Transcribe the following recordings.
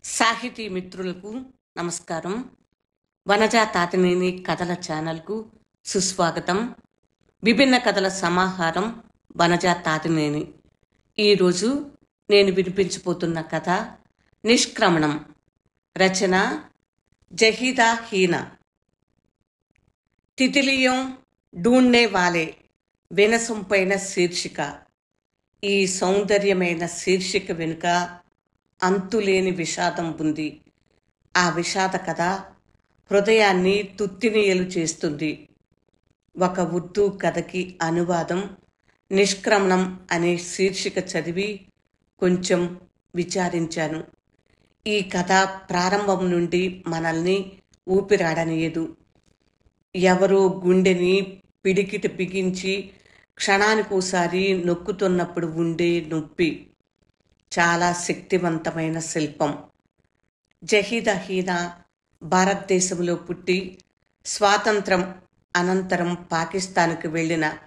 సాహితీ మిత్రులకు నమస్కారం. వనజా తాతినేని కథల ఛానల్కు సుస్వాగతం. విభిన్న కథల సమాహారం వనజా తాతినేని. ఈరోజు నేను వినిపించబోతున్న కథ నిష్క్రమణం. రచన జహీదా హీనా. తితిలియం ఢూంఢే వాలే వినసొంపైన శీర్షిక. ఈ సౌందర్యమైన శీర్షిక వెనుక అంతులేని విషాదం ఉంది. ఆ విషాద కథ హృదయాన్ని తుత్తినియలు చేస్తుంది. ఒక ఉర్దూ కథకి అనువాదం నిష్క్రమణం అనే శీర్షిక చదివి కొంచెం విచారించాను. ఈ కథ ప్రారంభం నుండి మనల్ని ఊపిరాడనీయదు. ఎవరో గుండెని పిడికిట బిగించి క్షణానికోసారి నొక్కుతున్నప్పుడు ఉండే నొప్పి. చాలా శక్తివంతమైన శిల్పం. జహీదా హీనా భారతదేశంలో పుట్టి స్వాతంత్రం అనంతరం పాకిస్తాన్కు వెళ్ళిన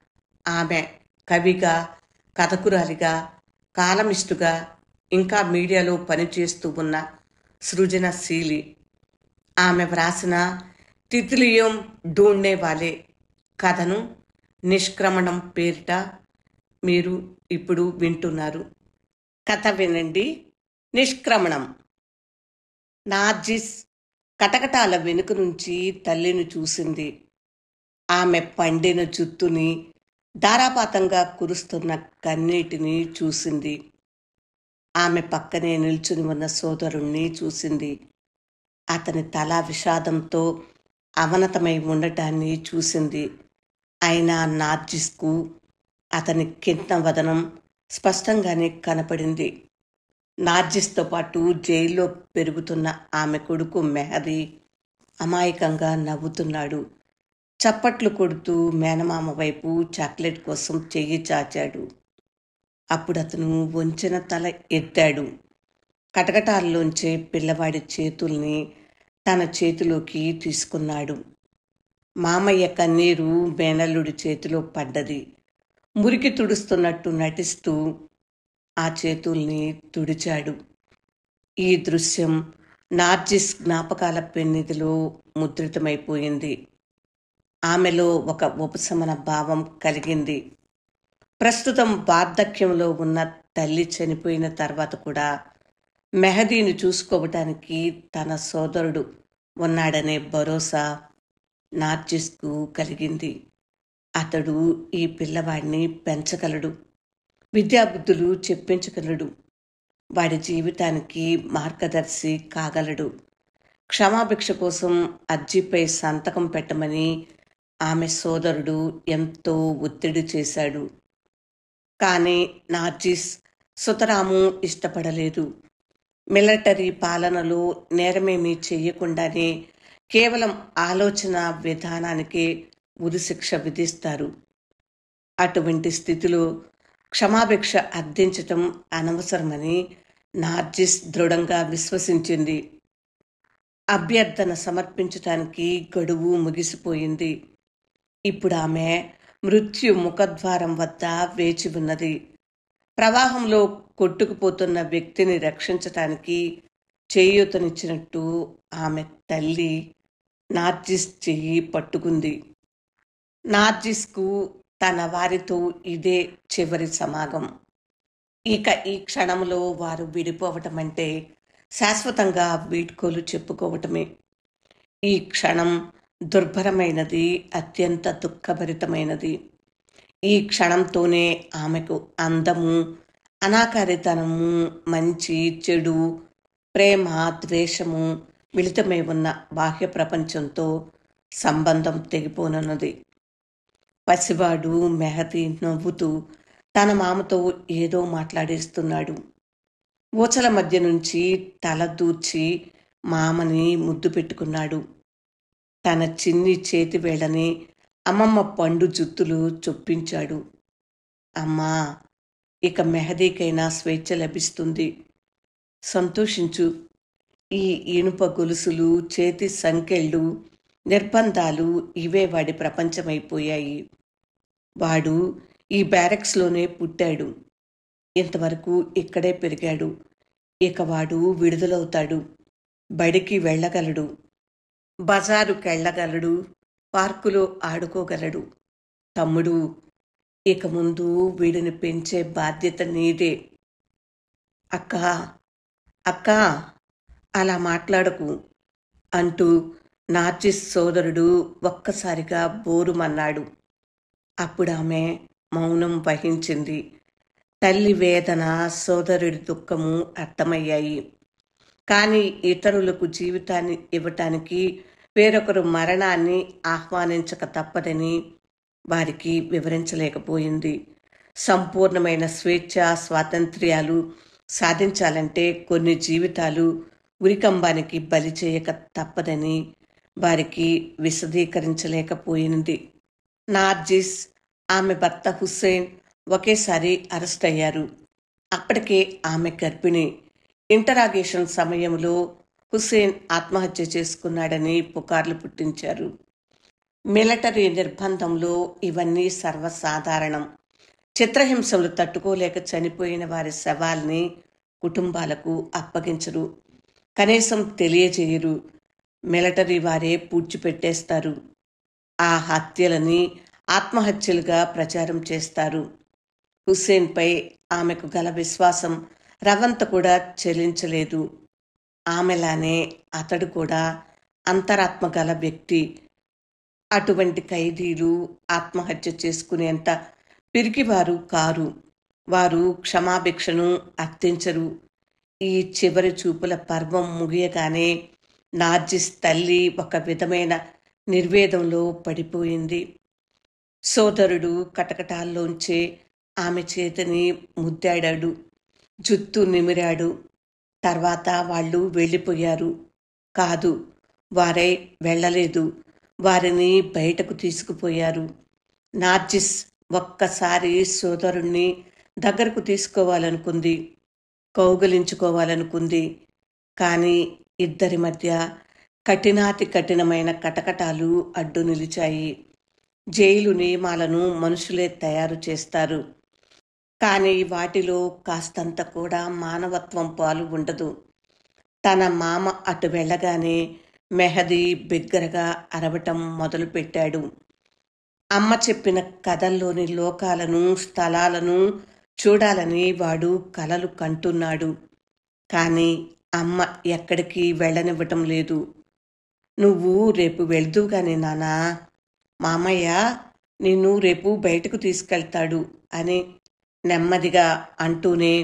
ఆమె కవిగా, కథకురాలిగా, కాలమిస్టుగా, ఇంకా మీడియాలో పనిచేస్తూ ఉన్న సృజనశీలి. ఆమె వ్రాసిన తితిలియం ఢూంఢే వాలే కథను నిష్క్రమణం పేరిట మీరు ఇప్పుడు వింటున్నారు. కథ వినండి. నిష్క్రమణం. నార్జిస్ కటకటాల వెనుక నుంచి తల్లిని చూసింది. ఆమె పండిన జుత్తుని, ధారాపాతంగా కురుస్తున్న కన్నీటిని చూసింది. ఆమె పక్కనే నిల్చుని ఉన్న సోదరుణ్ణి చూసింది. అతని తల విషాదంతో అవనతమై ఉండటాన్ని చూసింది. అయినా నార్జిస్కు అతని కింద వదనం స్పష్టంగానే కనపడింది. నార్జిస్తో పాటు జైల్లో పెరుగుతున్న ఆమె కొడుకు మెహదీ అమాయకంగా నవ్వుతున్నాడు. చప్పట్లు కొడుతూ మేనమామ వైపు చాక్లెట్ కోసం చెయ్యి చాచాడు. అప్పుడు అతను వంచిన తల ఎత్తాడు. కటకటాల్లోంచే పిల్లవాడి చేతుల్ని తన చేతిలోకి తీసుకున్నాడు. మామయ్య కన్నీరు మేనల్లుడి చేతిలో పడ్డది. మురికి తుడుస్తున్నట్టు నటిస్తూ ఆ చేతుల్ని తుడిచాడు. ఈ దృశ్యం నార్జిస్ జ్ఞాపకాల పెన్నిధిలో ముద్రితమైపోయింది. ఆమెలో ఒక ఉపశమన భావం కలిగింది. ప్రస్తుతం వార్ధక్యంలో ఉన్న తల్లి చనిపోయిన తర్వాత కూడా మెహదీని చూసుకోవటానికి తన సోదరుడు ఉన్నాడనే భరోసా నార్జిస్కు కలిగింది. అతడు ఈ పిల్లవాడిని పెంచగలడు, విద్యాబుద్ధులు చెప్పించగలడు, వాడి జీవితానికి మార్గదర్శి కాగలడు. క్షమాభిక్ష కోసం అర్జీపై సంతకం పెట్టమని ఆమె సోదరుడు ఎంతో ఒత్తిడి చేశాడు. కానీ నార్జిస్ సుతరాము ఇష్టపడలేదు. మిలిటరీ పాలనలో నేరమేమీ చెయ్యకుండానే కేవలం ఆలోచన విధానానికే ఉరిశిక్ష విధిస్తారు. అటువంటి స్థితిలో క్షమాభిక్ష అర్థించటం అనవసరమని నార్జిస్ దృఢంగా విశ్వసించింది. అభ్యర్థన సమర్పించటానికి గడువు ముగిసిపోయింది. ఇప్పుడు ఆమె మృత్యు ముఖద్వారం వద్ద వేచి ఉన్నది. ప్రవాహంలో కొట్టుకుపోతున్న వ్యక్తిని రక్షించటానికి చేయూతనిచ్చినట్టు ఆమె తల్లి నార్జిస్ చెయ్యి పట్టుకుంది. నార్జిస్కు తన వారితో ఇదే చివరి సమాగం. ఇక ఈ క్షణంలో వారు విడిపోవటం అంటే శాశ్వతంగా వీడ్కోలు చెప్పుకోవటమే. ఈ క్షణం దుర్భరమైనది, అత్యంత దుఃఖభరితమైనది. ఈ క్షణంతోనే ఆమెకు అందము, అనాకారితనము, మంచి చెడు, ప్రేమ, ద్వేషము మిళితమై ఉన్న బాహ్య ప్రపంచంతో సంబంధం తెగిపోనున్నది. పసివాడు మెహదీ నవ్వుతూ తన మామతో ఏదో మాట్లాడేస్తున్నాడు. ఊచల మధ్య నుంచి తల దూర్చి మామని ముద్దు పెట్టుకున్నాడు. తన చిన్ని చేతి వేళ్ళని అమ్మమ్మ పండు జుత్తులు చొప్పించాడు. అమ్మా, ఇక మెహదీకైనా స్వేచ్ఛ లభిస్తుంది. సంతోషించు. ఈ ఇనుప గొలుసులు, చేతి సంకెళ్ళు, నిర్బంధాలు ఇవే వాడి ప్రపంచమైపోయాయి. వాడు ఈ బ్యారెక్స్లోనే పుట్టాడు. ఇంతవరకు ఇక్కడే పెరిగాడు. ఇక వాడు విడుదలవుతాడు. బడికి వెళ్ళగలడు, బజారుకెళ్ళగలడు, పార్కులో ఆడుకోగలడు. తమ్ముడు, ఇక ముందు వీడిని పెంచే బాధ్యత నీదే. అక్కా, అక్కా, అలా మాట్లాడకు అంటూ నార్జిస్ సోదరుడు ఒక్కసారిగా బోరుమన్నాడు. అప్పుడామె మౌనం వహించింది. తల్లి వేదన, సోదరుడి దుఃఖము అర్థమయ్యాయి. కానీ ఇతరులకు జీవితాన్ని ఇవ్వటానికి వేరొకరు మరణాన్ని ఆహ్వానించక తప్పదని వారికి వివరించలేకపోయింది. సంపూర్ణమైన స్వేచ్ఛ, స్వాతంత్ర్యాలు సాధించాలంటే కొన్ని జీవితాలు ఉరికంబానికి బలి చేయక తప్పదని వారికి విశదీకరించలేకపోయింది. నార్జిస్, ఆమె భర్త హుస్సేన్ ఒకేసారి అరెస్ట్ అయ్యారు. అప్పటికే ఆమె గర్భిణి. ఇంటరాగేషన్ సమయంలో హుస్సేన్ ఆత్మహత్య చేసుకున్నాడని పుకార్లు పుట్టించారు. మిలిటరీ నిర్బంధంలో ఇవన్నీ సర్వసాధారణం. చిత్రహింసలు తట్టుకోలేక చనిపోయిన వారి శవాల్ని కుటుంబాలకు అప్పగించరు, కనీసం తెలియజేయరు. మిలిటరీ వారే పూడ్చిపెట్టేస్తారు. ఆ హత్యలని ఆత్మహత్యలుగా ప్రచారం చేస్తారు. హుస్సేన్పై ఆమెకు గల విశ్వాసం రవంత కూడా చెలించలేదు. ఆమెలానే అతడు కూడా అంతరాత్మ గల వ్యక్తి. అటువంటి ఖైదీలు ఆత్మహత్య చేసుకునేంత పిరికివారు కారు. వారు క్షమాభిక్షను అర్థించరు. ఈ చివరి చూపుల పర్వం ముగియగానే నార్జిస్ తల్లి ఒక విధమైన నిర్వేదంలో పడిపోయింది. సోదరుడు కటకటాల్లోంచే ఆమె చేతిని ముద్దాడాడు, జుత్తు నిమిరాడు. తర్వాత వాళ్ళు వెళ్ళిపోయారు. కాదు, వారే వెళ్ళలేదు, వారిని బయటకు తీసుకుపోయారు. నార్జిస్ ఒక్కసారి సోదరుణ్ణి దగ్గరకు తీసుకోవాలనుకుంది, కౌగిలించుకోవాలనుకుంది. కానీ ఇద్దరి మధ్య కఠినాతి కఠినమైన కటకటాలు అడ్డు నిలిచాయి. జైలు నియమాలను మనుషులే తయారు చేస్తారు, కానీ వాటిలో కాస్తంత కూడా మానవత్వం పాలు ఉండదు. తన మామ అటు వెళ్ళగానే మెహదీ బిగ్గరగా అరవటం మొదలుపెట్టాడు. అమ్మ చెప్పిన కథల్లోని లోకాలను, స్థలాలను చూడాలని వాడు కలలు కంటున్నాడు. కానీ అమ్మ ఎక్కడికి వెళ్ళనివ్వటం లేదు. నువ్వు రేపు వెళ్దువుగాని నాన్నా, మామయ్య నిన్ను రేపు బయటకు తీసుకెళ్తాడు అని నెమ్మదిగా అంటూనే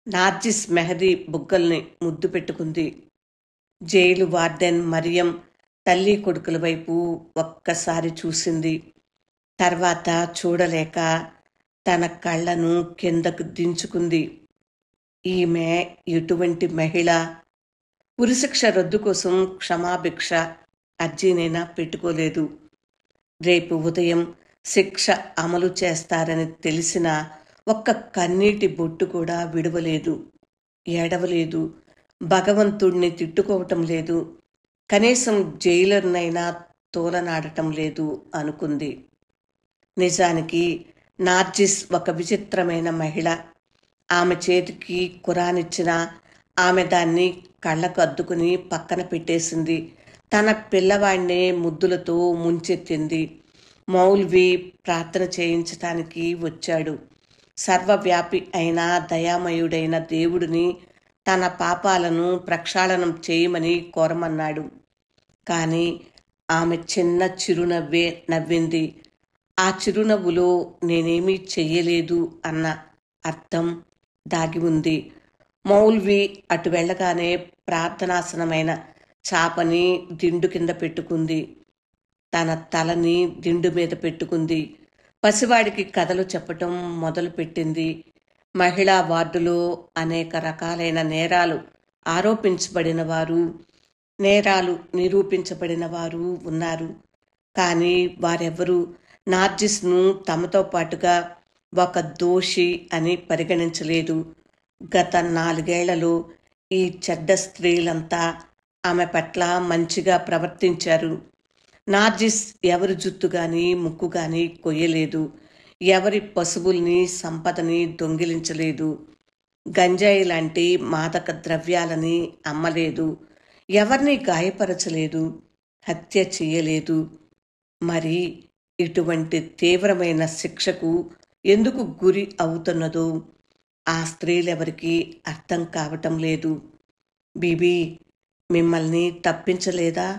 నార్జిస్ మెహదీ బుగ్గల్ని ముద్దు పెట్టుకుంది. జైలు వార్డెన్ మరియం తల్లి కొడుకుల వైపు ఒక్కసారి చూసింది. తర్వాత చూడలేక తన కళ్ళను కిందకు దించుకుంది. ఈమె ఎటువంటి మహిళ? ఉరిశిక్ష రద్దు కోసం క్షమాభిక్ష అర్జీనైనా పెట్టుకోలేదు. రేపు ఉదయం శిక్ష అమలు చేస్తారని తెలిసిన ఒక్క కన్నీటి బొట్టు కూడా విడవలేదు, ఏడవలేదు, భగవంతుణ్ణి తిట్టుకోవటం లేదు, కనీసం జైలర్నైనా తోలనాడటం లేదు అనుకుంది. నిజానికి నార్జిస్ ఒక విచిత్రమైన మహిళ. ఆమె చేతికి ఖురానిచ్చినా ఆమె దాన్ని కళ్ళకు అద్దుకుని పక్కన పెట్టేసింది. తన పిల్లవాడినే ముద్దులతో ముంచెత్తింది. మౌల్వీ ప్రార్థన చేయించటానికి వచ్చాడు. సర్వవ్యాపి అయిన దయామయుడైన దేవుడిని తన పాపాలను ప్రక్షాళనం చేయమని కోరమన్నాడు. కానీ ఆమె చిన్న చిరునవ్వే నవ్వింది. ఆ చిరునవ్వులో నేనేమీ చెయ్యలేదు అన్న అర్థం దాగి ఉంది. మౌల్వీ అటు వెళ్ళగానే ప్రార్థనాసనమైన చాపని దిండు కింద పెట్టుకుంది. తన తలని దిండు మీద పెట్టుకుంది. పసివాడికి కథలు చెప్పటం మొదలుపెట్టింది. మహిళా వార్డులో అనేక రకాలైన నేరాలు ఆరోపించబడిన వారు, నేరాలు నిరూపించబడిన వారు ఉన్నారు. కానీ వారెవ్వరూ నార్జిస్ను తమతో పాటుగా ఒక దోషి అని పరిగణించలేదు. గత 4 ఏళ్లలో ఈ చెడ్డ స్త్రీలంతా ఆమె పట్ల మంచిగా ప్రవర్తించారు. నార్జిస్ ఎవరి జుత్తు గాని ముక్కు గాని కొయ్యలేదు, ఎవరి పశువుల్ని సంపదని దొంగిలించలేదు. గంజాయి లాంటి మాదక ద్రవ్యాలని అమ్మలేదు, ఎవరిని గాయపరచలేదు, హత్య చేయలేదు. మరి ఇటువంటి తీవ్రమైన శిక్షకు ఎందుకు గురి అవుతున్నదో ఆ స్త్రీలెవరికీ అర్థం కావటం లేదు. బీబీ మిమ్మల్ని తప్పించలేదా?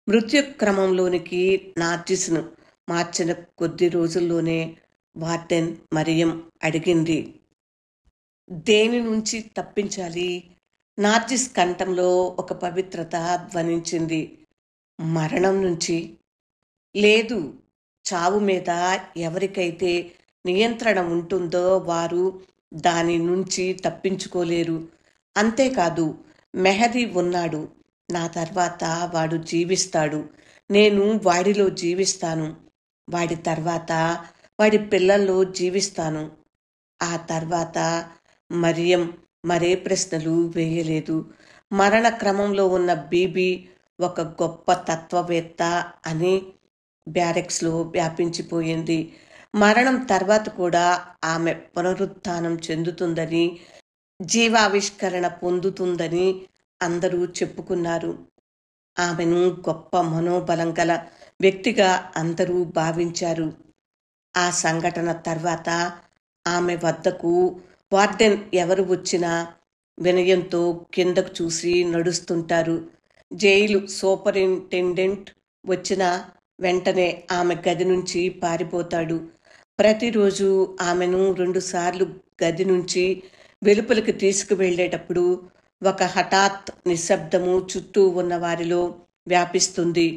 మృత్యుక్రమంలోనికి నార్జిస్ను మార్చిన కొద్ది రోజుల్లోనే వార్డెన్ మరియం అడిగింది. దేని నుంచి తప్పించాలి? నార్జిస్ కంఠంలో ఒక పవిత్రత ధ్వనించింది. మరణం నుంచి. లేదు, చావు మీద ఎవరికైతే నియంత్రణ ఉంటుందో వారు దాని నుంచి తప్పించుకోలేరు. అంతేకాదు, మెహదీ ఉన్నాడు. నా తర్వాత వాడు జీవిస్తాడు. నేను వాడిలో జీవిస్తాను. వాడి తర్వాత వాడి పిల్లల్లో జీవిస్తాను. ఆ తర్వాత మరియం మరే ప్రశ్నలు వేయలేదు. మరణ క్రమంలో ఉన్న బీబీ ఒక గొప్ప తత్వవేత్త అని బ్యారెక్స్లో వ్యాపించిపోయింది. మరణం తర్వాత కూడా ఆమె పునరుత్థానం చెందుతుందని, జీవావిష్కరణ పొందుతుందని అందరూ చెప్పుకున్నారు. ఆమెను గొప్ప మనోబలం గల వ్యక్తిగా అందరూ భావించారు. ఆ సంఘటన తర్వాత ఆమె వద్దకు వార్డెన్ ఎవరు వచ్చినా వినయంతో కిందకు చూసి నడుస్తుంటారు. జైలు సూపరింటెండెంట్ వచ్చిన వెంటనే ఆమె గది నుంచి పారిపోతాడు. ప్రతిరోజు ఆమెను 2 సార్లు గది నుంచి వెలుపలికి తీసుకువెళ్ళేటప్పుడు ఒక హఠాత్ నిశ్శబ్దము చుట్టూ ఉన్న వారిలో వ్యాపిస్తుంది.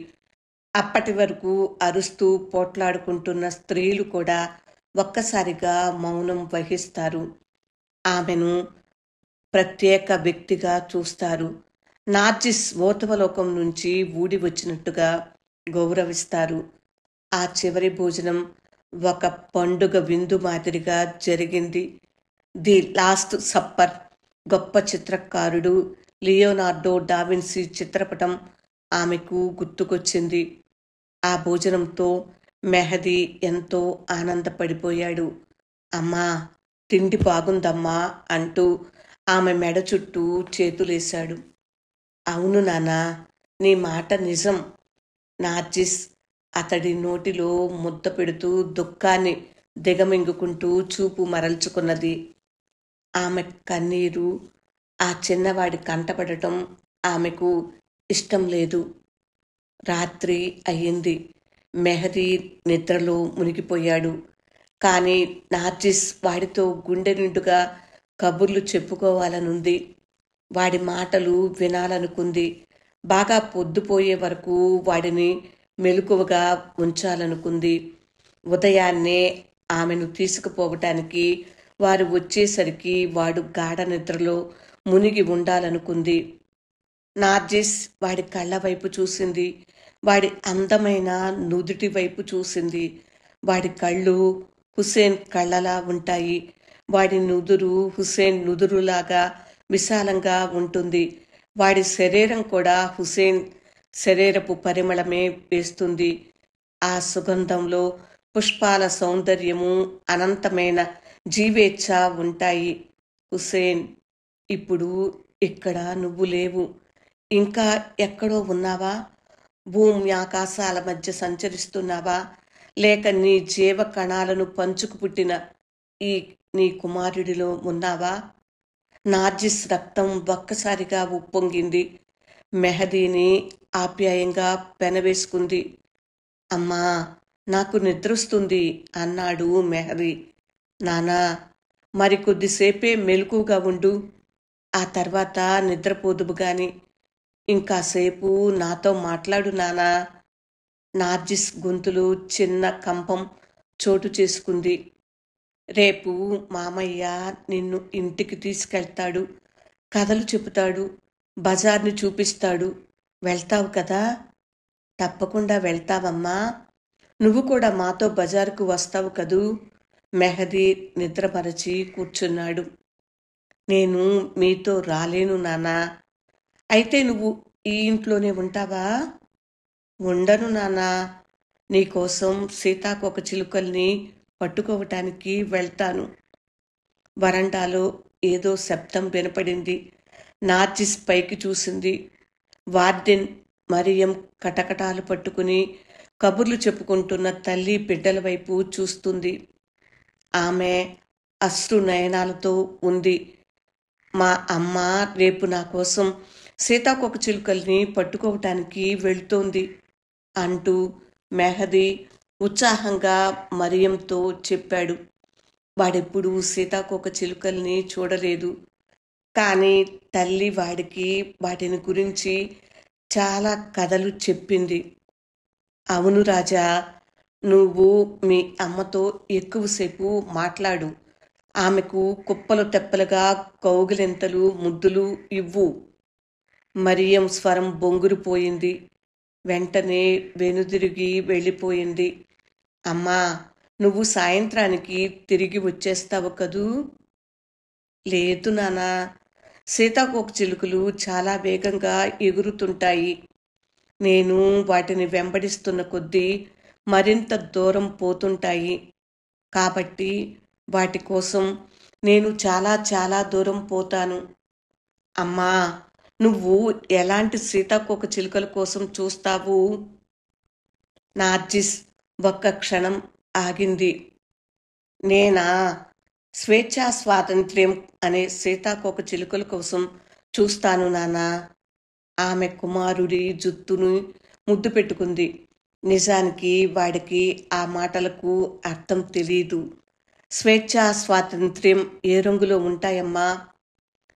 అప్పటి వరకు అరుస్తూ పోట్లాడుకుంటున్న స్త్రీలు కూడా ఒక్కసారిగా మౌనం వహిస్తారు. ఆమెను ప్రత్యేక వ్యక్తిగా చూస్తారు. నార్జిస్ ఊర్ధ్వలోకం నుంచి ఊడి వచ్చినట్టుగా గౌరవిస్తారు. ఆ చివరి భోజనం ఒక పండుగ విందు మాదిరిగా జరిగింది. ది లాస్ట్ సప్పర్ గొప్ప చిత్రకారుడు లియోనార్డో డావిన్సీ చిత్రపటం ఆమెకు గుర్తుకొచ్చింది. ఆ భోజనంతో మెహదీ ఎంతో ఆనందపడిపోయాడు. అమ్మా, తిండి బాగుందమ్మా అంటూ ఆమె మెడ చుట్టూ చేతులేశాడు. అవును నాన్నా, నీ మాట నిజం. నార్జిస్ అతడి నోటిలో ముద్ద పెడుతూ దుఃఖాన్ని దిగమింగుకుంటూ చూపు మరల్చుకున్నది. ఆమె కన్నీరు ఆ చిన్నవాడి కంటపడటం ఆమెకు ఇష్టం లేదు. రాత్రి అయ్యింది. మెహదీ నిద్రలో మునిగిపోయాడు. కానీ నార్జిస్ వాడితో గుండె నిండుగా కబుర్లు చెప్పుకోవాలనుంది. వాడి మాటలు వినాలనుకుంది. బాగా పొద్దుపోయే వరకు వాడిని మెలకువగా ఉంచాలనుకుంది. ఉదయాన్నే ఆమెను తీసుకుపోవటానికి వారు వచ్చేసరికి వాడు గాఢ నిద్రలో మునిగి ఉండాలనుకుంది. నార్జిస్ వాడి కళ్ళ వైపు చూసింది. వాడి అందమైన నుదుటి వైపు చూసింది. వాడి కళ్ళు హుసేన్ కళ్ళలా ఉంటాయి. వాడి నుదురు హుసేన్ నుదురులాగా విశాలంగా ఉంటుంది. వాడి శరీరం కూడా హుసేన్ శరీరపు పరిమళమే వేస్తుంది. ఆ సుగంధంలో పుష్పాల సౌందర్యము, అనంతమైన జీవేచ్ఛ ఉంటాయి. హుసేన్, ఇప్పుడు ఇక్కడ నువ్వు లేవు. ఇంకా ఎక్కడో ఉన్నావా? భూమి ఆకాశాల మధ్య సంచరిస్తున్నావా? లేక నీ జీవ కణాలను పంచుకు పుట్టిన ఈ నీ కుమారుడిలో ఉన్నావా? నార్జిస్ రక్తం ఒక్కసారిగా ఉప్పొంగింది. మెహదీని ఆప్యాయంగా పెనవేసుకుంది. అమ్మా, నాకు నిద్రొస్తుంది అన్నాడు మెహదీ. నానా, మరికొద్దిసేపే మెలకుగా ఉండు. ఆ తర్వాత నిద్రపోదువు గాని. ఇంకాసేపు నాతో మాట్లాడు నానా. నార్జిస్ గొంతులో చిన్న కంపం చోటు చేసుకుంది. రేపు మామయ్య నిన్ను ఇంటికి తీసుకెళ్తాడు, కథలు చెబుతాడు, బజార్ని చూపిస్తాడు. వెళ్తావు కదా? తప్పకుండా వెళ్తావమ్మా. నువ్వు కూడా మాతో బజారుకు వస్తావు కదూ? మెహదీ నిద్రమరచి కూర్చున్నాడు. నేను మీతో రాలేను నాన్నా. అయితే నువ్వు ఈ ఇంట్లోనే ఉంటావా? ఉండను నాన్నా. నీకోసం సీతాకోక చిలుకల్ని పట్టుకోవటానికి వెళ్తాను. వరండాలో ఏదో శబ్దం వినపడింది. నార్జిస్ పైకి చూసింది. వార్డెన్ మరియం కటకటాలు పట్టుకుని కబుర్లు చెప్పుకుంటున్న తల్లి బిడ్డల వైపు చూస్తుంది. ఆమె అశ్రు నయనాలతో ఉంది. మా అమ్మ రేపు నా కోసం సీతాకోకచిలుకల్ని పట్టుకోవటానికి వెళ్తోంది అంటూ మెహదీ ఉత్సాహంగా మరియంతో చెప్పాడు. వాడెప్పుడూ సీతాకోకచిలుకల్ని చూడలేదు. కానీ తల్లి వాడికి వాటిని గురించి చాలా కథలు చెప్పింది. అవును రాజా, నువ్వు మీ అమ్మతో ఎక్కువసేపు మాట్లాడు. ఆమెకు కుప్పలు తెప్పలుగా కౌగిలింతలు ముద్దులు ఇవ్వు. మరియం స్వరం బొంగురుపోయింది. వెంటనే వెనుదిరిగి వెళ్ళిపోయింది. అమ్మా, నువ్వు సాయంత్రానికి తిరిగి వచ్చేస్తావు కదూ? లేదు నానా, సీతాకోకచిలుకలు చాలా వేగంగా ఎగురుతుంటాయి. నేను వాటిని వెంబడిస్తున్న కొద్దీ మరింత దూరం పోతుంటాయి. కాబట్టి వాటి కోసం నేను చాలా చాలా దూరం పోతాను. అమ్మా, నువ్వు ఎలాంటి సీతాకోకచిలుకల కోసం చూస్తావు? నార్జిస్ ఒక్క క్షణం ఆగింది. నేనా? స్వేచ్ఛా స్వాతంత్ర్యం అనే సీతాకోకచిలుకల కోసం చూస్తాను నాన్నా. ఆమె కుమారుడి జుత్తును ముద్దు పెట్టుకుంది. నిజానికి వాడికి ఆ మాటలకు అర్థం తెలీదు. స్వేచ్ఛా స్వాతంత్ర్యం ఏ రంగులో ఉంటాయమ్మా?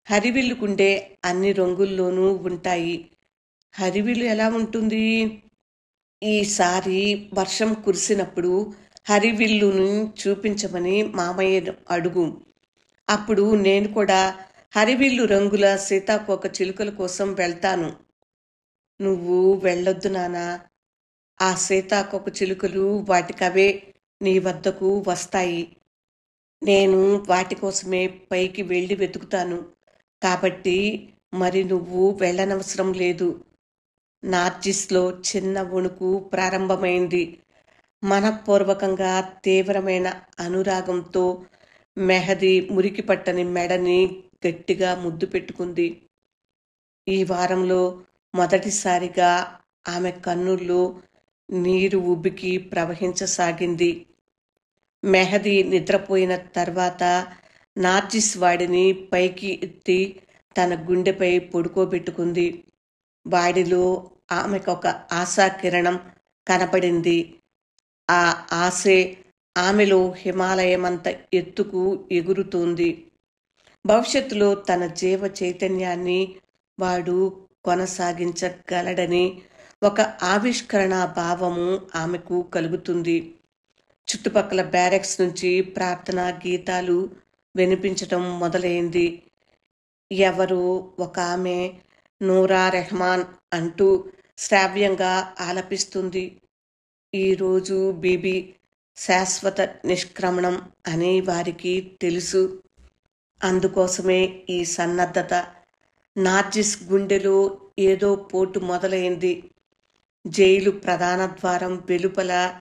హరివిల్లుకుండే అన్ని రంగుల్లోనూ ఉంటాయి. హరివిల్లు ఎలా ఉంటుంది? ఈసారి వర్షం కురిసినప్పుడు హరివిల్లును చూపించమని మామయ్యను అడుగు. అప్పుడు నేను కూడా హరివిల్లు రంగుల సీతాకోకచిలుకల కోసం వెళ్తాను. నువ్వు వెళ్ళొద్దు నానా. ఆ సీతాకోకచిలుకలు వాటికవే నీ వద్దకు వస్తాయి. నేను వాటి కోసమే పైకి వెళ్ళి వెతుకుతాను. కాబట్టి మరి నువ్వు వెళ్ళనవసరం లేదు. నార్జిస్లో చిన్న వణుకు ప్రారంభమైంది. మనఃపూర్వకంగా తీవ్రమైన అనురాగంతో మెహదీ మురికి పట్టని మెడని గట్టిగా ముద్దు పెట్టుకుంది. ఈ వారంలో మొదటిసారిగా ఆమె కన్నుల్లో నీరు ఉబికి ప్రవహించసాగింది. మెహదీ నిద్రపోయిన తర్వాత నార్జిస్ వాడిని పైకి ఎత్తి తన గుండెపై పడుకోబెట్టుకుంది. వాడిలో ఆమెకొక ఆశాకిరణం కనపడింది. ఆ ఆశే ఆమెలో హిమాలయమంత ఎత్తుకు ఎగురుతోంది. భవిష్యత్తులో తన జీవ చైతన్యాన్ని వాడు కొనసాగించగలడని ఒక ఆవిష్కరణ భావము ఆమెకు కలుగుతుంది. చుట్టుపక్కల బ్యారెక్స్ నుంచి ప్రార్థనా గీతాలు వినిపించటం మొదలైంది. ఎవరో ఒక ఆమె నూరా రెహమాన్ అంటూ శ్రావ్యంగా ఆలపిస్తుంది. ఈరోజు బీబీ శాశ్వత నిష్క్రమణం అని వారికి తెలుసు. అందుకోసమే ఈ సన్నద్ధత. నార్జిస్ గుండెలో ఏదో పోటు మొదలైంది. జైలు ప్రధాన ద్వారం వెలుపల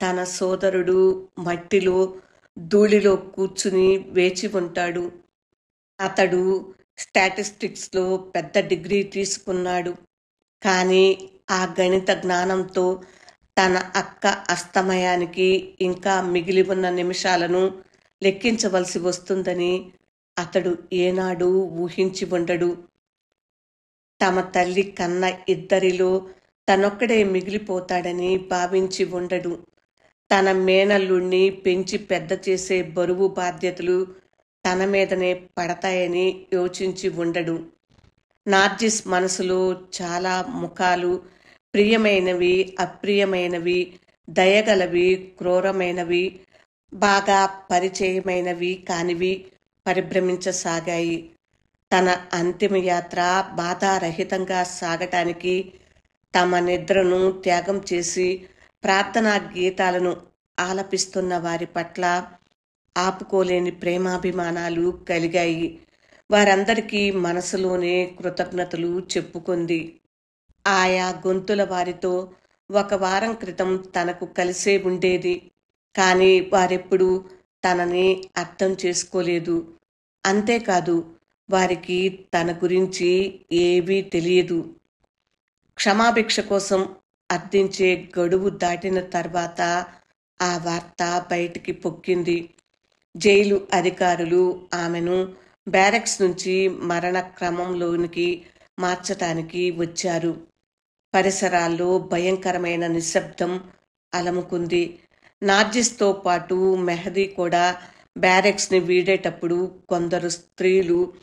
తన సోదరుడు మట్టిలో ధూళిలో కూర్చుని వేచి ఉంటాడు. అతడు స్టాటిస్టిక్స్లో పెద్ద డిగ్రీ తీసుకున్నాడు. కానీ ఆ గణిత జ్ఞానంతో తన అక్క అస్తమయానికి ఇంకా మిగిలి ఉన్న నిమిషాలను లెక్కించవలసి వస్తుందని అతడు ఏనాడు ఊహించి ఉండడు. తమ తల్లి కన్న ఇద్దరిలో తనొక్కడే మిగిలిపోతాడని భావించి ఉండడు. తన మేనల్లుణ్ణి పెంచి పెద్ద చేసే బరువు బాధ్యతలు తన మీదనే పడతాయని యోచించి ఉండడు. నార్జిస్ మనసులో చాలా ముఖాలు, ప్రియమైనవి, అప్రియమైనవి, దయగలవి, క్రూరమైనవి, బాగా పరిచయమైనవి కానివి పరిభ్రమించసాగాయి. తన అంతిమయాత్ర బాధారహితంగా సాగటానికి తమ నిద్రను త్యాగం చేసి ప్రార్థనా గీతాలను ఆలపిస్తున్న వారి పట్ల ఆపుకోలేని ప్రేమాభిమానాలు కలిగాయి. వారందరికీ మనసులోనే కృతజ్ఞతలు చెప్పుకుంది. ఆయా గొంతుల వారితో ఒక వారం క్రితం తనకు కలిసే ఉండేది. కానీ వారెప్పుడూ తనని అర్థం చేసుకోలేదు. అంతేకాదు వారికి తన గురించి ఏవీ తెలియదు. క్షమాభిక్ష కోసం అర్థించే గడువు దాటిన తర్వాత ఆ వార్త బయటికి పొక్కింది. జైలు అధికారులు ఆమెను బ్యారెక్స్ నుంచి మరణ క్రమంలోనికి మార్చటానికి వచ్చారు. పరిసరాల్లో భయంకరమైన నిశ్శబ్దం అలముకుంది. నార్జిస్తో పాటు మెహదీ కూడా బ్యారెక్స్ని వీడేటప్పుడు కొందరు స్త్రీలు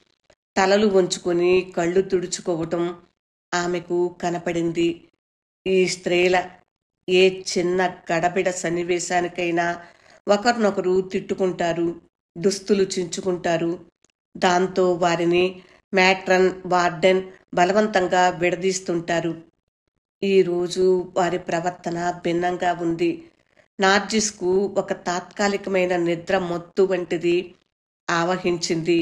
తలలు వంచుకొని కళ్ళు తుడుచుకోవటం ఆమెకు కనపడింది. ఈ స్త్రీల ఏ చిన్న గడబిడ సన్నివేశానికైనా ఒకరినొకరు తిట్టుకుంటారు, దుస్తులు చించుకుంటారు. దాంతో వారిని మ్యాట్రన్, వార్డెన్ బలవంతంగా విడదీస్తుంటారు. ఈరోజు వారి ప్రవర్తన భిన్నంగా ఉంది. నార్జిస్కు ఒక తాత్కాలికమైన నిద్ర మత్తు వంటిది ఆవహించింది.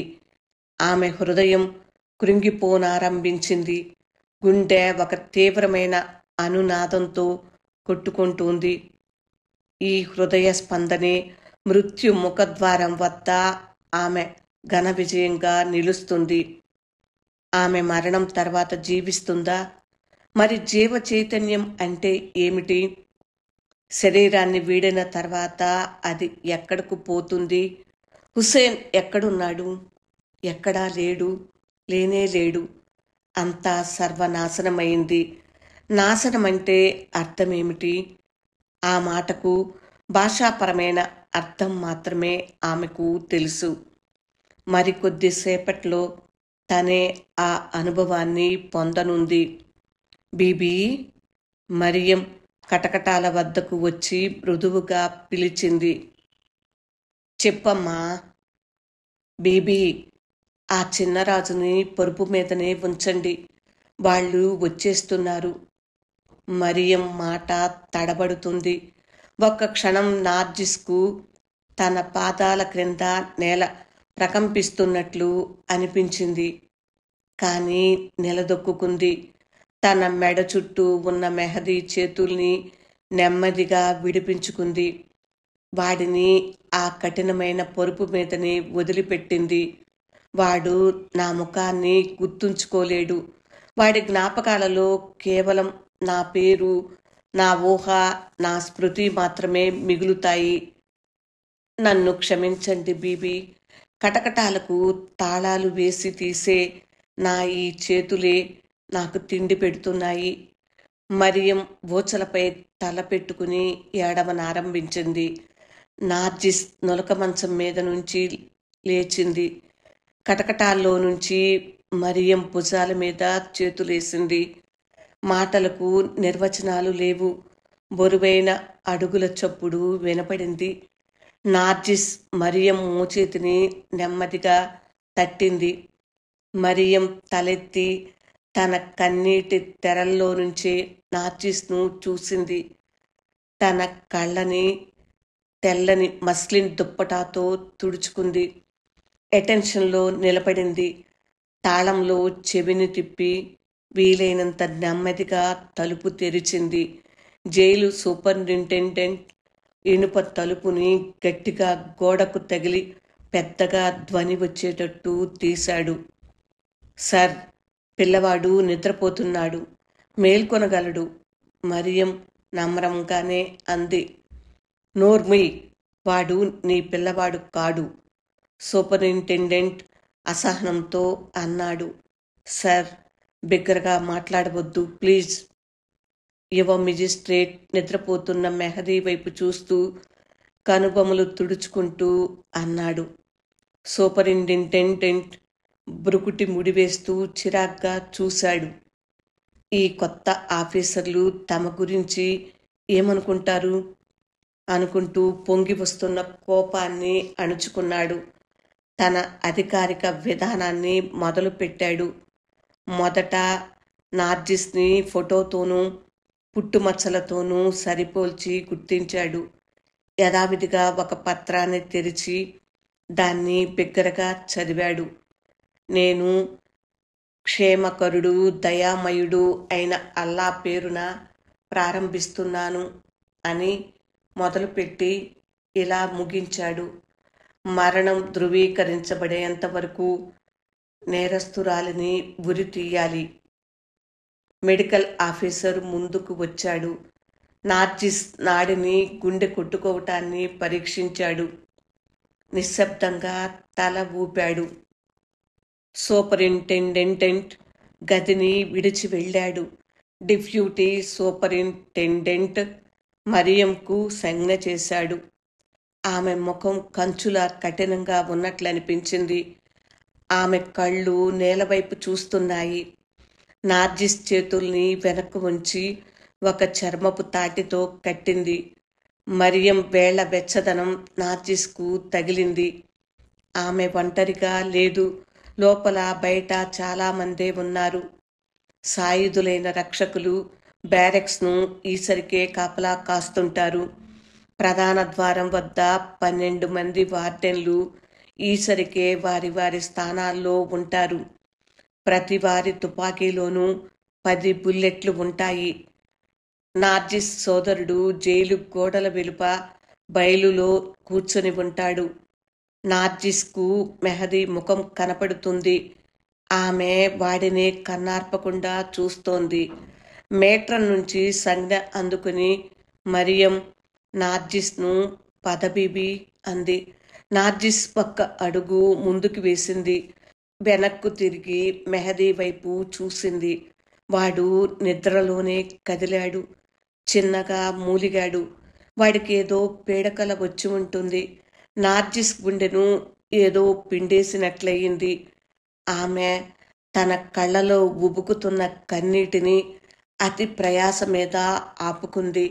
ఆమె హృదయం కృంగిపోనారంభించింది. గుండె ఒక తీవ్రమైన అనునాదంతో కొట్టుకుంటోంది. ఈ హృదయ స్పందనే మృత్యు ముఖద్వారం వద్ద ఆమె ఘన విజయంగా నిలుస్తుంది. ఆమె మరణం తర్వాత జీవిస్తుందా? మరి జీవ చైతన్యం అంటే ఏమిటి? శరీరాన్ని వీడిన తర్వాత అది ఎక్కడకు పోతుంది? హుసేన్ ఎక్కడున్నాడు? ఎక్కడా లేడు, లేనే లేడు. అంతా సర్వనాశనమైంది. నాశనమంటే అర్థమేమిటి? ఆ మాటకు భాషాపరమైన అర్థం మాత్రమే ఆమెకు తెలుసు. మరికొద్దిసేపట్లో తనే ఆ అనుభవాన్ని పొందనుంది. బీబీ, మరియం కటకటాల వద్దకు వచ్చి మృదువుగా పిలిచింది. చెప్పమ్మా. బీబీ, ఆ చిన్నరాజుని పరుపు మీదనే ఉంచండి, వాళ్ళు వచ్చేస్తున్నారు. మరియం మాట తడబడుతుంది. ఒక్క క్షణం నార్జిస్కు తన పాదాల క్రింద నేల ప్రకంపిస్తున్నట్లు అనిపించింది. కానీ నిలదొక్కుంది. తన మెడ చుట్టూ ఉన్న మెహదీ చేతుల్ని నెమ్మదిగా విడిపించుకుంది. వాడిని ఆ కఠినమైన పరుపు మీదనే వదిలిపెట్టింది. వాడు నా ముఖాన్ని గుర్తుంచుకోలేడు. వాడి జ్ఞాపకాలలో కేవలం నా పేరు, నా ఊహ, నా స్మృతి మాత్రమే మిగులుతాయి. నన్ను క్షమించండి బీబీ. కటకటాలకు తాళాలు వేసి తీసే నా ఈ చేతులే నాకు తిండి పెడుతున్నాయి. మరియం ఊచలపై తల పెట్టుకుని ఏడవనారంభించింది. నార్జిస్ నులక మంచం మీద నుంచి లేచింది. కటకటాల్లో నుంచి మరియం భుజాల మీద చేతులేసింది. మాటలకు నిర్వచనాలు లేవు. బరువైన అడుగుల చప్పుడు వినపడింది. నార్జిస్ మరియం మోచేతిని నెమ్మదిగా తట్టింది. మరియం తలెత్తి తన కన్నీటి తెరల్లో నుంచే నార్జిస్ను చూసింది. తన కళ్ళని తెల్లని మస్లిన్ దుప్పటాతో తుడుచుకుంది. అటెన్షన్లో నిలబడింది. తాళంలో చెవిని తిప్పి వీలైనంత నెమ్మదిగా తలుపు తెరిచింది. జైలు సూపరింటెండెంట్ ఇనుప తలుపుని గట్టిగా గోడకు తగిలి పెద్దగా ధ్వని వచ్చేటట్టు తీశాడు. సార్, పిల్లవాడు నిద్రపోతున్నాడు, మేల్కొనగలడు, మరియం నమ్రంగానే అంది. నోర్మీ, వాడు నీ పిల్లవాడు కాడు, సూపరింటెండెంట్ అసహనంతో అన్నాడు. సార్, బిగ్గరగా మాట్లాడవద్దు ప్లీజ్. యువ మెజిస్ట్రేట్ నిద్రపోతున్న మెహదీ వైపు చూస్తూ కనుబొమలు తుడుచుకుంటూ అన్నాడు. సూపరింటెండెంట్ బ్రుకుటి ముడివేస్తూ చిరాగ్గా చూశాడు. ఈ కొత్త ఆఫీసర్లు తమ గురించి ఏమనుకుంటారు అనుకుంటూ పొంగి వస్తున్న కోపాన్ని అణుచుకున్నాడు. తన అధికారిక విధానాన్ని మొదలుపెట్టాడు. మొదట నార్జిస్ని ఫోటోతోనూ పుట్టుమచ్చలతోనూ సరిపోల్చి గుర్తించాడు. యథావిధిగా ఒక పత్రాన్ని తెరిచి దాన్ని బిగ్గరగా చదివాడు. నేను క్షేమకరుడు, దయామయుడు అయిన అల్లా పేరున ప్రారంభిస్తున్నాను అని మొదలుపెట్టి ఇలా ముగించాడు. మరణం ధృవీకరించబడేంత వరకు నేరస్తురాలిని ఉరి తీయాలి. మెడికల్ ఆఫీసర్ ముందుకు వచ్చాడు. నార్జిస్ నాడిని, గుండె కొట్టుకోవటాన్ని పరీక్షించాడు. నిశ్శబ్దంగా తల ఊపాడు. సూపరింటెండెంట్ గదిని విడిచి వెళ్ళాడు. డిప్యూటీ సూపరింటెండెంట్ మరియంకు సంజ్ఞ చేశాడు. ఆమె ముఖం కంచులా కఠినంగా ఉన్నట్లనిపించింది. ఆమె కళ్ళు నేలవైపు చూస్తున్నాయి. నార్జిస్ చేతుల్ని వెనక్కు ఉంచి ఒక చర్మపు తాటితో కట్టింది. మరియం వేళ్ల వెచ్చదనం నార్జిస్కు తగిలింది. ఆమె ఒంటరిగా లేదు. లోపల బయట చాలామందే ఉన్నారు. సాయుధులైన రక్షకులు బ్యారెక్స్ను ఈసరికే కాపలా కాస్తుంటారు. ప్రధాన ద్వారం వద్ద 12 మంది వార్డెన్లు ఈసరికే వారి వారి స్థానాల్లో ఉంటారు. ప్రతి వారి తుపాకీలోనూ 10 బుల్లెట్లు ఉంటాయి. నార్జిస్ సోదరుడు జైలు గోడల వెలుప బయలులో కూర్చొని ఉంటాడు. నార్జిస్కు మెహదీ ముఖం కనపడుతుంది. ఆమె వాడినే కన్నార్పకుండా చూస్తోంది. మేట్రన్ నుంచి సంజ్ఞ అందుకుని మరియం నార్జిస్ను పదబీబీ అంది. నార్జిస్ ఒక్క అడుగు ముందుకు వేసింది. వెనక్కు తిరిగి మెహదీ వైపు చూసింది. వాడు నిద్రలోనే కదిలాడు. చిన్నగా మూలిగాడు. వాడికేదో పీడకల వచ్చి ఉంటుంది. నార్జిస్ గుండెను ఏదో పిండేసినట్లయింది. ఆమె తన కళ్ళలో ఉబుకుతున్న కన్నీటిని అతి ప్రయాస మీద ఆపుకుంది.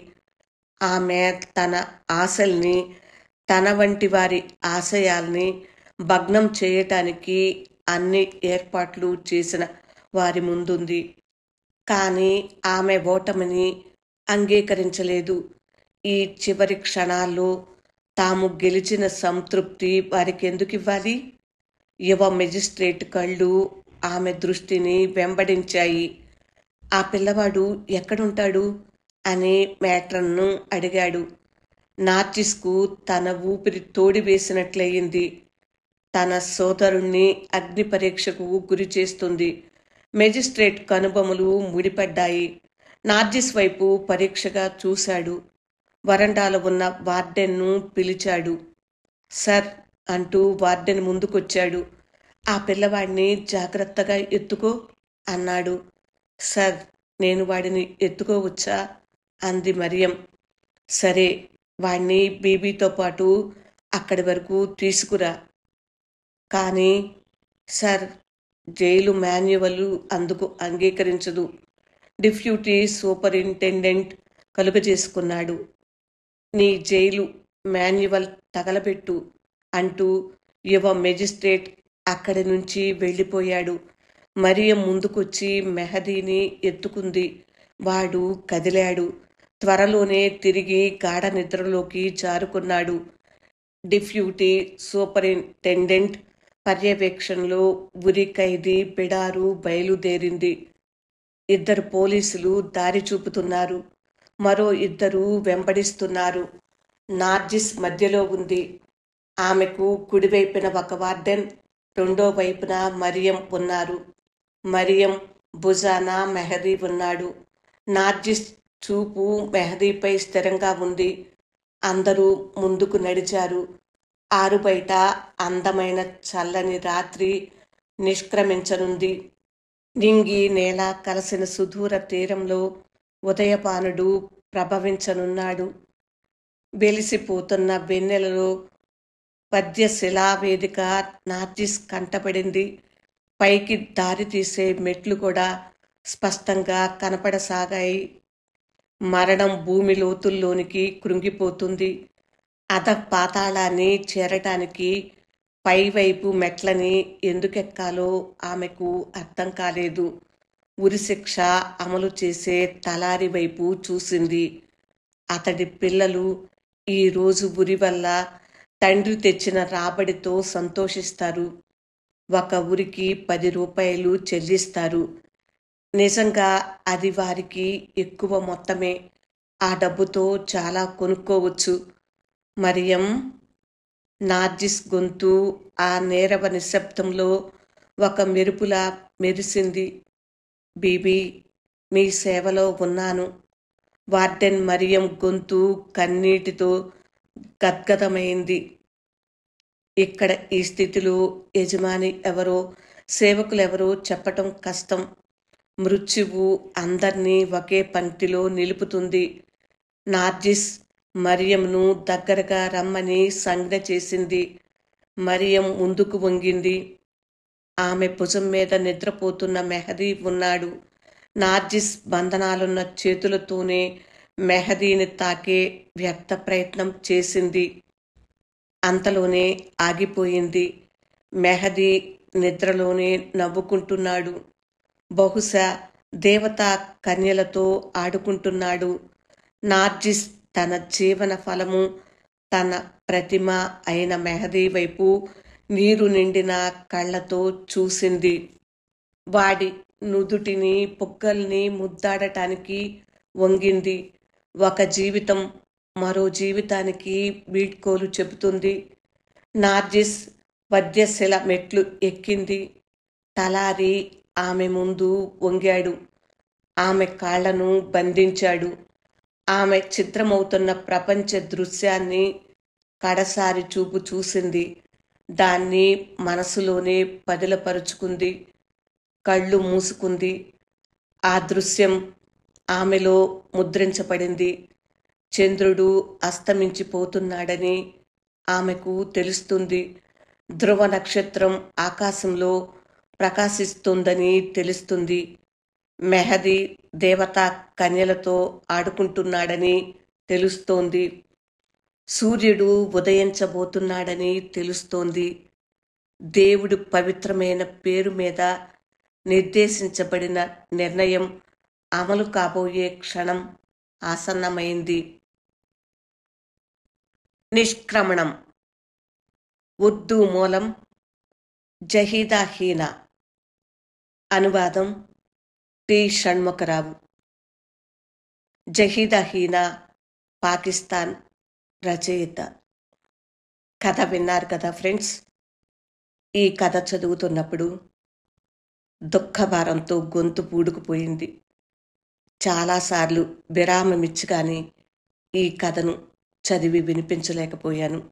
ఆమె తన ఆశల్ని, తన వంటి వారి ఆశయాల్ని భగ్నం చేయటానికి అన్ని ఏర్పాట్లు చేసిన వారి ముందుంది. కానీ ఆమె ఓటమిని అంగీకరించలేదు. ఈ చివరి క్షణాల్లో తాము గెలిచిన సంతృప్తి వారికెందుకివ్వాలి? యువ మెజిస్ట్రేట్ కళ్ళు ఆమె దృష్టిని వెంబడించాయి. ఆ పిల్లవాడు ఎక్కడుంటాడు అని మేట్రన్ను అడిగాడు. నార్జిస్కు తన ఊపిరి తోడివేసినట్లయింది. తన సోదరుణ్ణి అగ్ని పరీక్షకు గురి చేస్తుంది. మెజిస్ట్రేట్ కనుబొమలు ముడిపడ్డాయి. నార్జిస్ వైపు పరీక్షగా చూశాడు. వరండాలో ఉన్న వార్డెన్ను పిలిచాడు. సర్ అంటూ వార్డెన్ ముందుకొచ్చాడు. ఆ పిల్లవాడిని జాగ్రత్తగా ఎత్తుకో అన్నాడు. సర్, నేను వాడిని ఎత్తుకోవచ్చా అంది మరియం. సరే, వాణ్ణి బేబీతో పాటు అక్కడి వరకు తీసుకురా. కానీ సర్, జైలు మాన్యువల్ అందుకు అంగీకరించదు. Deputy superintendent కలుగజేసుకున్నాడు. నీ జైలు మాన్యువల్ తగలబెట్టు అంటూ యువ మెజిస్ట్రేట్ అక్కడి నుంచి వెళ్ళిపోయాడు. మరియం ముందుకొచ్చి మెహదీని ఎత్తుకుంది. వాడు కదిలాడు. త్వరలోనే తిరిగి గాఢ నిద్రలోకి జారుకున్నాడు. డిప్యూటీ సూపరింటెండెంట్ పర్యవేక్షణలో ఉరి ఖైదీ బిడారు బయలుదేరింది. 2 పోలీసులు దారి చూపుతున్నారు. మరో 2 వెంబడిస్తున్నారు. నార్జిస్ మధ్యలో ఉంది. ఆమెకు కుడివైపున ఒక వార్డెన్, రెండో వైపున మరియం ఉన్నారు. మరియం భుజాన మెహదీ ఉన్నాడు. నార్జిస్ చూపు మెహదీపై స్థిరంగా ఉంది. అందరూ ముందుకు నడిచారు. ఆరుబయట అందమైన చల్లని రాత్రి నిష్క్రమించనుంది. నింగి నేల కలసిన సుదూర తీరంలో ఉదయపానుడు ప్రభవించనున్నాడు. వెలిసిపోతున్న వెన్నెలలో పద్యశిలావేదిక నార్జిస్ కంటపడింది. పైకి దారి తీసే మెట్లు కూడా స్పష్టంగా కనపడసాగాయి. మరణం భూమి లోతుల్లోనికి కృంగిపోతుంది. పాతాళాన్ని చేరటానికి పైవైపు మెట్లని ఎందుకెక్కాలో ఆమెకు అర్థం కాలేదు. ఉరిశిక్ష అమలు చేసే తలారి వైపు చూసింది. అతడి పిల్లలు ఈరోజు ఉరి వల్ల తండ్రి తెచ్చిన రాబడితో సంతోషిస్తారు. ఒక ఉరికి 10 రూపాయలు చెల్లిస్తారు. నిజంగా అది వారికి ఎక్కువ మొత్తమే. ఆ డబ్బుతో చాలా కొనుక్కోవచ్చు. మరియం నార్జిస్ గొంతు ఆ నేరవ నిశ్శబ్దంలో ఒక మెరుపులా మెరిసింది. బీబీ, మీ సేవలో ఉన్నాను. వార్డెన్ మరియం గొంతు కన్నీటితో గద్గదమైంది. ఇక్కడ ఈ స్థితిలో యజమాని ఎవరో, సేవకులెవరో చెప్పటం కష్టం. మృత్యువు అందర్నీ ఒకే పంక్తిలో నిలుపుతుంది. నార్జిస్ మరియంను దగ్గరగా రమ్మని సంజ్ఞ చేసింది. మరియం ముందుకు వంగింది. ఆమె భుజం మీద నిద్రపోతున్న మెహదీ ఉన్నాడు. నార్జిస్ బంధనాలున్న చేతులతోనే మెహదీని తాకే వ్యర్థ ప్రయత్నం చేసింది. అంతలోనే ఆగిపోయింది. మెహదీ నిద్రలోనే నవ్వుకుంటున్నాడు. బహుశా దేవతా కన్యలతో ఆడుకుంటున్నాడు. నార్జిస్ తన జీవన ఫలము, తన ప్రతిమ అయిన మెహదీ వైపు నీరు నిండిన కళ్ళతో చూసింది. వాడి నుదుటిని, పుక్కల్ని ముద్దాడటానికి వంగింది. ఒక జీవితం మరో జీవితానికి వీడ్కోలు చెబుతుంది. నార్జిస్ వధ్యశిల మెట్లు ఎక్కింది. తలారి ఆమె ముందు వంగాడు. ఆమె కాళ్లను బంధించాడు. ఆమె చిత్రమవుతున్న ప్రపంచ దృశ్యాన్ని కడసారి చూపు చూసింది. దాన్ని మనసులోనే పదిలపరుచుకుంది. కళ్ళు మూసుకుంది. ఆ దృశ్యం ఆమెలో ముద్రించబడింది. చంద్రుడు అస్తమించిపోతున్నాడని ఆమెకు తెలుస్తుంది. ధ్రువ నక్షత్రం ఆకాశంలో ప్రకాశిస్తుందని తెలుస్తుంది. మెహదీ దేవతా కన్యలతో ఆడుకుంటున్నాడని తెలుస్తోంది. సూర్యుడు ఉదయించబోతున్నాడని తెలుస్తోంది. దేవుడి పవిత్రమైన పేరు మీద నిర్దేశించబడిన నిర్ణయం అమలు కాబోయే క్షణం ఆసన్నమైంది. నిష్క్రమణం. ఉర్దూ మూలం జహీదా హీనా. అనువాదం టి. షణ్ముఖరావు. జహీదా హీనా పాకిస్తాన్ రచయిత. కథ విన్నారు కదా ఫ్రెండ్స్. ఈ కథ చదువుతున్నప్పుడు దుఃఖభారంతో గొంతు పూడుకుపోయింది. చాలాసార్లు విరామమిచ్చి కానీ ఈ కథను చదివి వినిపించలేకపోయాను.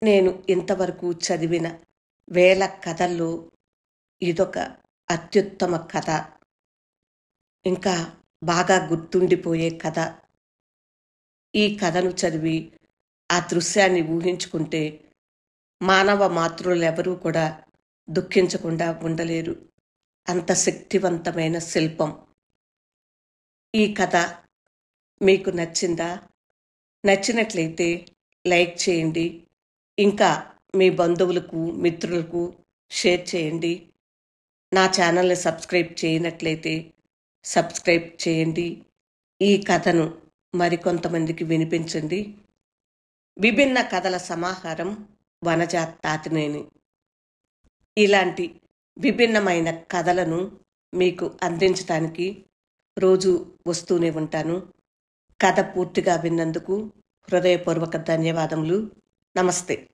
నేను ఇంతవరకు చదివిన వేల కథల్లో ఇదొక అత్యుత్తమ కథ. ఇంకా బాగా గుర్తుండిపోయే కథ. ఈ కథను చదివి ఆ దృశ్యాన్ని ఊహించుకుంటే మానవ మాతృలెవరూ కూడా దుఃఖించకుండా ఉండలేరు. అంత శక్తివంతమైన శిల్పం. ఈ కథ మీకు నచ్చిందా? నచ్చినట్లయితే లైక్ చేయండి. ఇంకా మీ బంధువులకు, మిత్రులకు షేర్ చేయండి. నా ఛానల్ని సబ్స్క్రైబ్ చేయనట్లయితే సబ్స్క్రైబ్ చేయండి. ఈ కథను మరికొంతమందికి వినిపించండి. విభిన్న కథల సమాహారం వనజ తాతినేని. ఇలాంటి విభిన్నమైన కథలను మీకు అందించడానికి రోజు వస్తూనే ఉంటాను. కథ పూర్తిగా విన్నందుకు హృదయపూర్వక ధన్యవాదములు. నమస్తే.